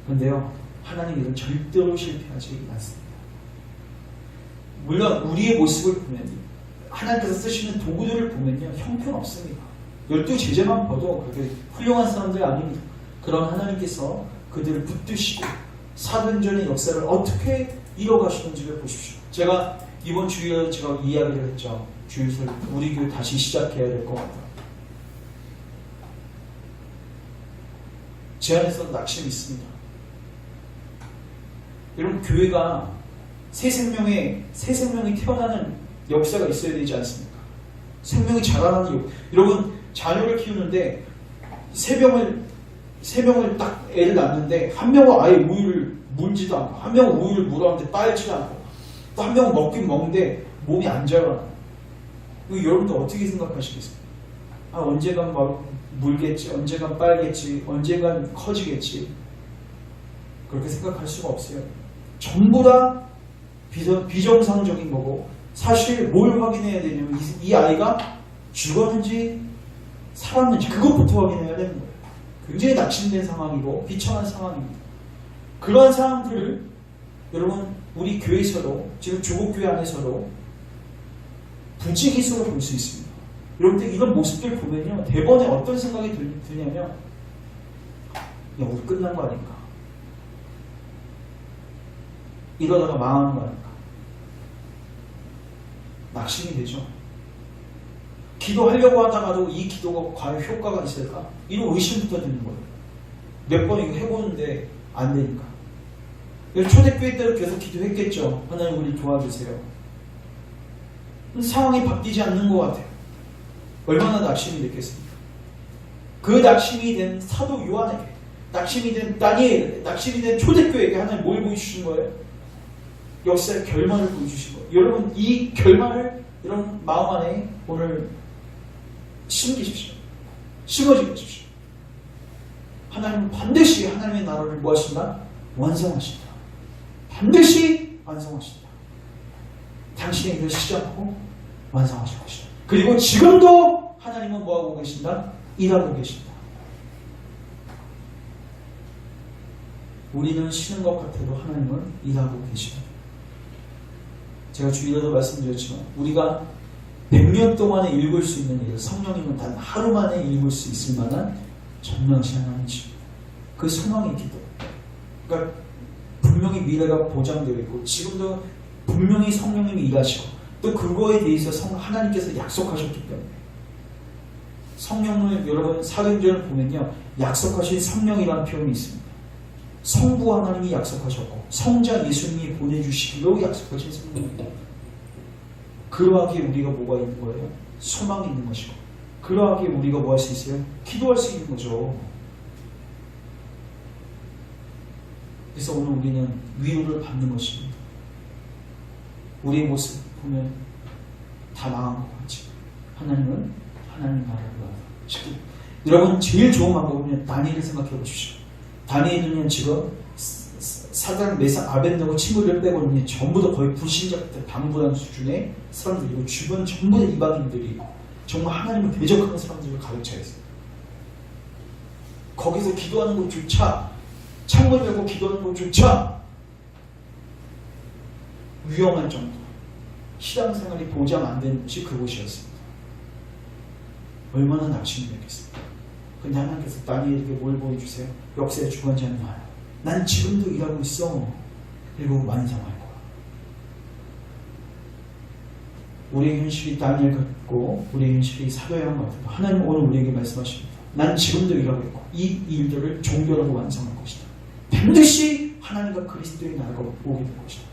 그런데요, 하나님의 일은 절대로 실패하지 않습니다. 물론 우리의 모습을 보면 하나님께서 쓰시는 도구들을 보면요, 형편없습니다. 12제자만 봐도 그렇게 훌륭한 사람들이 아닙니다. 그런 하나님께서 그들을 붙드시고 사도행전의 역사를 어떻게 이뤄가시는지를 보십시오. 제가 이번 주일에 제가 이야기를 했죠. 주일설 우리 교회 다시 시작해야 될 것 같다. 제 안에서 낙심이 있습니다. 여러분, 교회가 새 생명이 태어나는 역사가 있어야 되지 않습니까? 생명이 자라나는 여러분, 자녀를 키우는데 세 명을 딱 애를 낳는데 한 명은 아예 우유를 물지도 않고 한 명은 우유를 물었는데 빨지도 않고 또 한 명은 먹긴 먹는데 몸이 안 자라나요. 여러분들 어떻게 생각하시겠습니까? 언젠간 막 물겠지, 언젠간 빨겠지, 언젠간 커지겠지. 그렇게 생각할 수가 없어요. 전부 다 비정상적인 거고, 사실 뭘 확인해야 되냐면 이 아이가 죽었는지 살았는지 그것부터 확인해야 되는 거예요. 굉장히 낙심된 상황이고 비참한 상황입니다. 그러한 상황들을 여러분, 우리 교회에서도 지금 조국교회 안에서도 부지기수로 볼 수 있습니다. 여러분들 이런 모습들 보면요, 대번에 어떤 생각이 드냐면, 야, 우리 끝난 거 아닌가? 이러다가 망하는 거 아닌가? 낙심이 되죠. 기도하려고 하다가도 이 기도가 과연 효과가 있을까? 이런 의심부터 드는 거예요. 몇 번 이거 해보는데 안 되니까. 초대교회 때로 계속 기도했겠죠. 하나님 우리 도와주세요. 상황이 바뀌지 않는 것 같아요. 얼마나 낙심이 됐겠습니까? 그 낙심이 된 사도 요한에게, 낙심이 된 다니엘에게, 낙심이 된 초대교회에게 하나님 뭘 보여주신 거예요? 역사의 결말을 보여주신 거예요. 여러분, 이 결말을 이런 마음 안에 오늘 심기십시오. 심어주십시오. 하나님은 반드시 하나님의 나라를 뭐 하신다? 완성하신다. 반드시 완성하신다. 당신의 일을 시작하고 완성하실 것이다. 그리고 지금도 하나님은 뭐하고 계신다? 일하고 계신다. 우리는 쉬는 것 같아도 하나님은 일하고 계십니다. 제가 주일에도 말씀드렸지만 우리가 100년 동안에 읽을 수 있는 일, 성령님은 단 하루 만에 읽을 수 있을 만한 전명신 하나님이십니다. 그 소망이 기도. 그러니까 분명히 미래가 보장되어 있고 지금도 분명히 성령님이 일하시고 또 그거에 대해서 하나님께서 약속하셨기 때문에 성령을 여러분 사도행전을 보면요, 약속하신 성령이라는 표현이 있습니다. 성부 하나님이 약속하셨고 성자 예수님이 보내주시기로 약속하신 성령입니다. 그러하기에 우리가 뭐가 있는 거예요? 소망이 있는 것이고, 그러하기에 우리가 뭐 할 수 있어요? 기도할 수 있는 거죠. 그래서 오늘 우리는 위로를 받는 것입니다. 우리의 모습 보면 다 망한 것 같지. 하나님은 하나님 나라를 시키고, 여러분 제일 좋은 방법은 다니엘을 생각해 보십시오. 다니엘은 지금 사단, 메삭, 아벤노고 친구들 빼고는 전부 다 거의 불신자들, 방불한 수준의 사람들이고 주변 전부 다 이방인들이 정말 하나님을 대적하는 사람들을 가득 차 있어요. 거기서 기도하는 것조차, 창문 열고 기도하는 것조차 위험할 정도, 신앙생활이 보장 안 되는 곳이 그곳이었습니다. 얼마나 낙심이 되겠습니까? 근데 하나님께서 다니엘에게 뭘 보여주세요? 역사의 주관자는 나야. 난 지금도 일하고 있어. 그리고 완성할 거야. 우리의 현실이 다니엘 같고 우리의 현실이 사도양 같고 하나님 오늘 우리에게 말씀하십니다. 난 지금도 일하고 있고 이 일들을 종결하고 완성할 것이다. 반드시 하나님과 그리스도의 나라가 오게 될 것이다.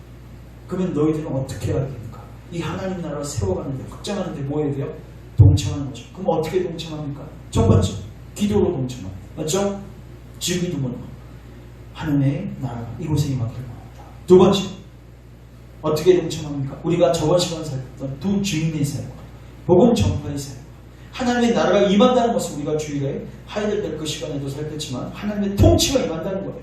그러면 너희들은 어떻게 해야 됩니까? 이 하나님 나라를 세워가는데 확장하는데 뭐 해야 돼요? 동참하는 거죠. 그럼 어떻게 동참합니까? 첫 번째, 기도로 동참합니다. 맞죠? 지기도문으로 하나님의 나라가 이곳에 임하기를 바랍니다. 두 번째, 어떻게 동참합니까? 우리가 저번 시간에 살폈던 두 주인의 사역, 복음 전파의 사역. 하나님의 나라가 임한다는 것을 우리가 주일에 하이델베르크 그 시간에도 살폈지만 하나님의 통치가 임한다는 거예요.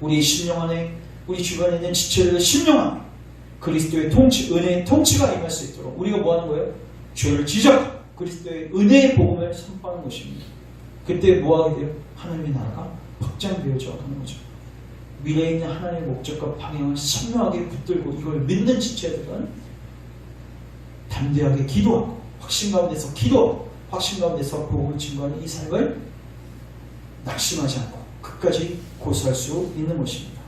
우리 심령 안에, 우리 주변에 있는 지체들의 심령 안에 그리스도의 통치, 은혜의 통치가 임할 수 있도록 우리가 뭐 하는 거예요? 죄를 지적하고 그리스도의 은혜의 복음을 선포하는 것입니다. 그때 뭐 하게 돼요? 하나님의 나라가 확장되어져 가는 거죠. 미래에 있는 하나님의 목적과 방향을 선명하게 붙들고 이걸 믿는 지체들은 담대하게 기도하고 확신 가운데서 기도하고 확신 가운데서 복음을 증거하는 이 삶을 낙심하지 않고 끝까지 고수할 수 있는 것입니다.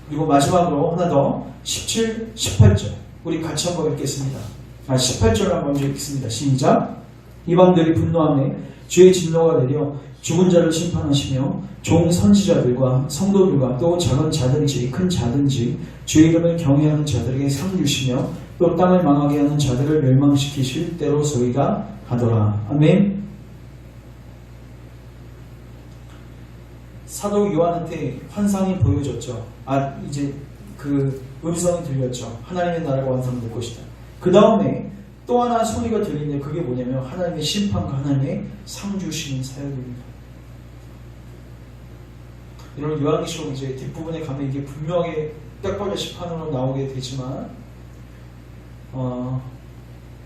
그리고 마지막으로 하나 더 17, 18절 우리 같이 한번 읽겠습니다. 18절 한번 읽겠습니다. 시작. 이 밤들이 분노하며 주의 진노가 내려 죽은 자를 심판하시며 종 선지자들과 성도들과 또 작은 자든지 큰 자든지 주의 이름을 경외하는 자들에게 상 주시며 또 땅을 망하게 하는 자들을 멸망시키실 때로소이다 하더라. 아멘. 사도 요한한테 환상이 보여졌죠. 이제 그 음성이 들렸죠. 하나님의 나라가 완성될 것이다. 그 다음에 또 하나 소리가 들리는데 그게 뭐냐면 하나님의 심판과 하나님의 상 주시는 사역입니다. 이런 요한계시록 이제 뒷부분에 가면 이게 분명하게 딱 벌려 심판으로 나오게 되지만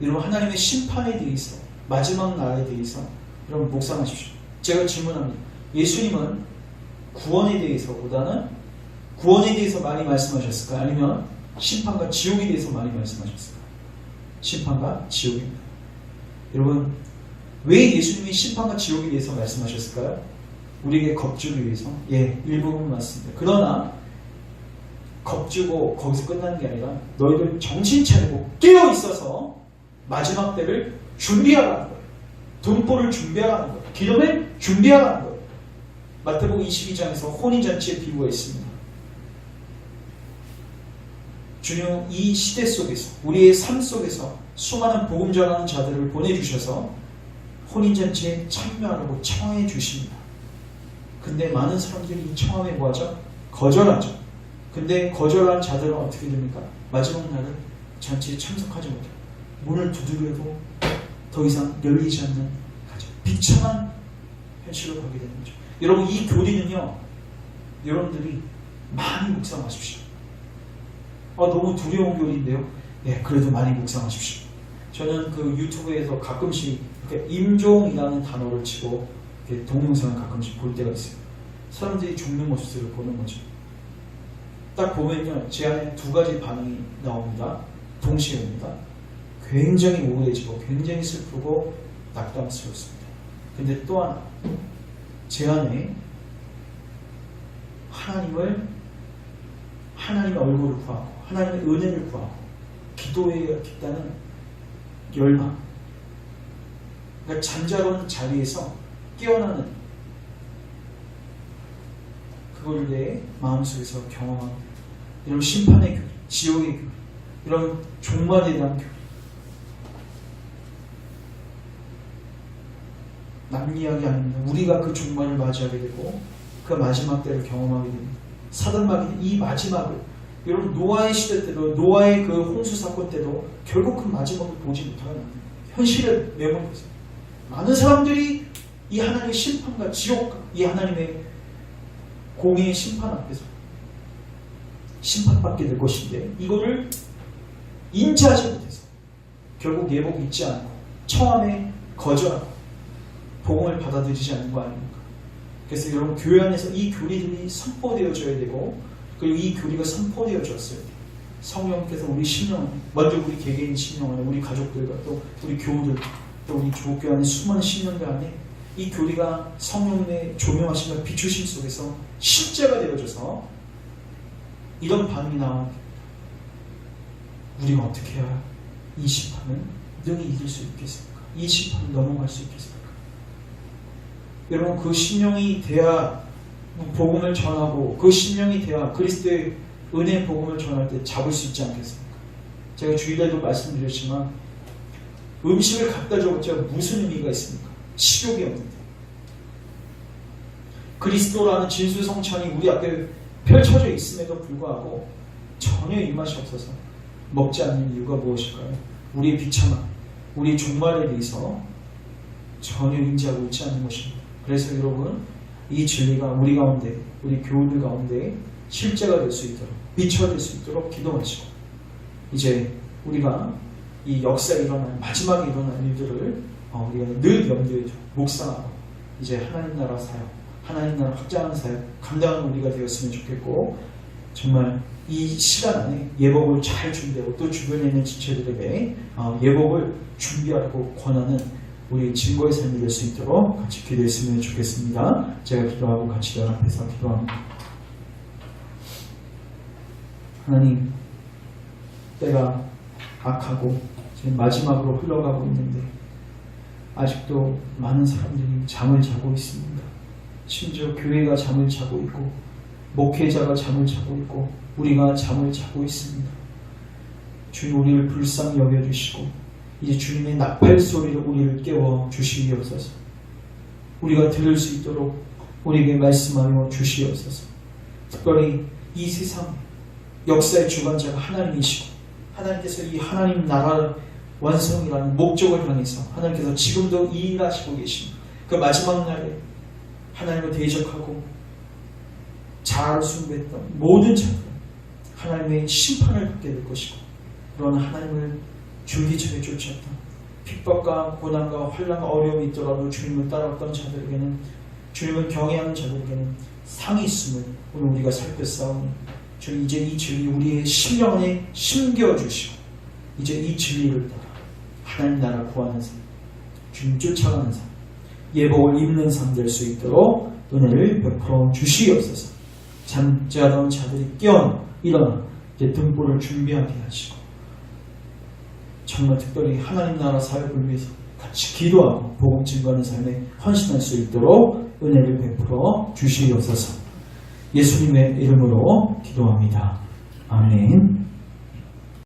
이런 하나님의 심판에 대해서 마지막 날에 대해서 여러분 묵상하십시오. 제가 질문합니다. 예수님은 구원에 대해서보다는 구원에 대해서 많이 말씀하셨을까요? 아니면 심판과 지옥에 대해서 많이 말씀하셨을까요? 심판과 지옥입니다. 여러분 왜 예수님이 심판과 지옥에 대해서 말씀하셨을까요? 우리에게 겁주기 위해서? 예, 일부분 맞습니다. 그러나 겁주고 거기서 끝나는 게 아니라 너희들 정신 차리고 깨어 있어서 마지막 때를 준비하라는 거예요. 돈보를 준비하라는 거예요. 기름을 준비하라는 거예요. 마태복음 22장에서 혼인잔치의 비유가 있습니다. 주님 이 시대 속에서 우리의 삶 속에서 수많은 복음 전하는 자들을 보내주셔서 혼인잔치에 참여하라고 청해 주십니다. 근데 많은 사람들이 이 청함에 뭐하죠? 거절하죠. 근데 거절한 자들은 어떻게 됩니까? 마지막 날은 잔치에 참석하지 못해요. 문을 두드려도 더 이상 열리지 않는 가정. 비참한 현실로 가게 되는 거죠. 여러분 이 교리는요. 여러분들이 많이 묵상하십시오. 너무 두려운 교리인데요. 네, 그래도 많이 묵상하십시오. 저는 그 유튜브에서 가끔씩 임종이라는 단어를 치고 동영상을 가끔씩 볼 때가 있어요. 사람들이 죽는 모습을 보는 거죠. 딱 보면요, 제 안에 두 가지 반응이 나옵니다. 동시에 옵니다. 굉장히 우울해지고 굉장히 슬프고 낙담스럽습니다. 근데 또 하나, 제 안에 하나님의 얼굴을 구하고 하나님의 은혜를 구하고 기도해야겠다는 열망. 그러니까 잠자던 자리에서 깨어나는 그걸 내 마음속에서 경험하는 이런 심판의 교리, 지옥의 교리, 이런 종말에 대한 교리. 남 이야기 아닙니다. 우리가 그 종말을 맞이하게 되고 그 마지막 때를 경험하게 됩니다. 사단마귀는 이 마지막을 여러분 노아의 시대 때도 노아의 그 홍수 사건 때도 결국 그 마지막을 보지 못하는 현실에 매몰돼서 많은 사람들이 이 하나님의 심판과 지옥과 이 하나님의 공의의 심판 앞에서 심판받게 될 것인데 이거를 인지하지 못해서 결국 예복 잊지 않고 청함에 거절하고 복음을 받아들이지 않는 거 아닙니까? 그래서 여러분 교회 안에서 이 교리들이 선포되어져야 되고 그리고 이 교리가 선포되어졌어요. 성령께서 우리 심령, 먼저 우리 개개인 심령 안에 우리 가족들과 또 우리 교우들 또 우리 조교 안에 수많은 심령들 안에 이 교리가 성령의 조명하심과 비추심 속에서 실제가 되어져서 이런 반응이 나옵니다. 우리가 어떻게 해야 이 심판을 능히 이길 수 있겠습니까? 이 심판을 넘어갈 수 있겠습니까? 여러분, 그 심령이 돼야 복음을 전하고, 그 심령이 돼야 그리스도의 은혜 복음을 전할 때 잡을 수 있지 않겠습니까? 제가 주일에도 말씀드렸지만 음식을 갖다 줘봤자 무슨 의미가 있습니까? 식욕이 없는데. 그리스도라는 진수성찬이 우리 앞에 펼쳐져 있음에도 불구하고 전혀 입맛이 없어서 먹지 않는 이유가 무엇일까요? 우리의 비참함, 우리의 종말에 대해서 전혀 인지하고 있지 않는 것입니다. 그래서 여러분, 이 진리가 우리 가운데, 우리 교우들 가운데 실제가 될 수 있도록, 비춰질 수 있도록 기도하시고, 이제 우리가 이 역사에 일어날, 마지막에 일어날 일들을 우리가 늘 염두에 두고 묵상하고, 이제 하나님 나라 사역, 하나님 나라 확장하는 사역 감당하는 우리가 되었으면 좋겠고, 정말 이 시간 안에 예복을 잘 준비하고, 또 주변에 있는 지체들에게 예복을 준비하라고 권하는 우리 증거의 삶이 될 수 있도록 같이 기도했으면 좋겠습니다. 제가 기도하고 같이 연합해서 기도합니다. 하나님, 때가 악하고 지금 마지막으로 흘러가고 있는데 아직도 많은 사람들이 잠을 자고 있습니다. 심지어 교회가 잠을 자고 있고, 목회자가 잠을 자고 있고, 우리가 잠을 자고 있습니다. 주님, 우리를 불쌍히 여겨주시고 이제 주님의 나팔 소리로 우리를 깨워 주시옵소서. 우리가 들을 수 있도록 우리에게 말씀하여 주시옵소서. 특별히 이 세상 역사의 주관자가 하나님이시고, 하나님께서 이 하나님 나라 완성이라는 목적을 향해서 하나님께서 지금도 일하시고 계십니다. 그 마지막 날에 하나님을 대적하고 자아를 숭배했던 모든 자들은 하나님의 심판을 받게 될 것이고, 그러나 하나님을 줄기차게 쫓았던, 핍박과 고난과 환난과 어려움이 있더라도 주님을 따랐던 자들에게는, 주님을 경외하는 자들에게는 상이 있음을 오늘 우리가 살펴싸우니, 주님, 이제 이 진리 우리의 심령 안에 심겨주시고, 이제 이 진리를 따라 하나님 나라 구하는 삶, 주님 쫓아가는 삶, 예복을 입는 삶 될 수 있도록 은혜를 베풀어 주시옵소서. 잠자던 자들이 깨어 일어나 이제 등불을 준비하게 하시고, 정말 특별히 하나님 나라 사역을 위해서 같이 기도하고 복음 증거하는 삶에 헌신할 수 있도록 은혜를 베풀어 주시옵소서. 예수님의 이름으로 기도합니다. 아멘.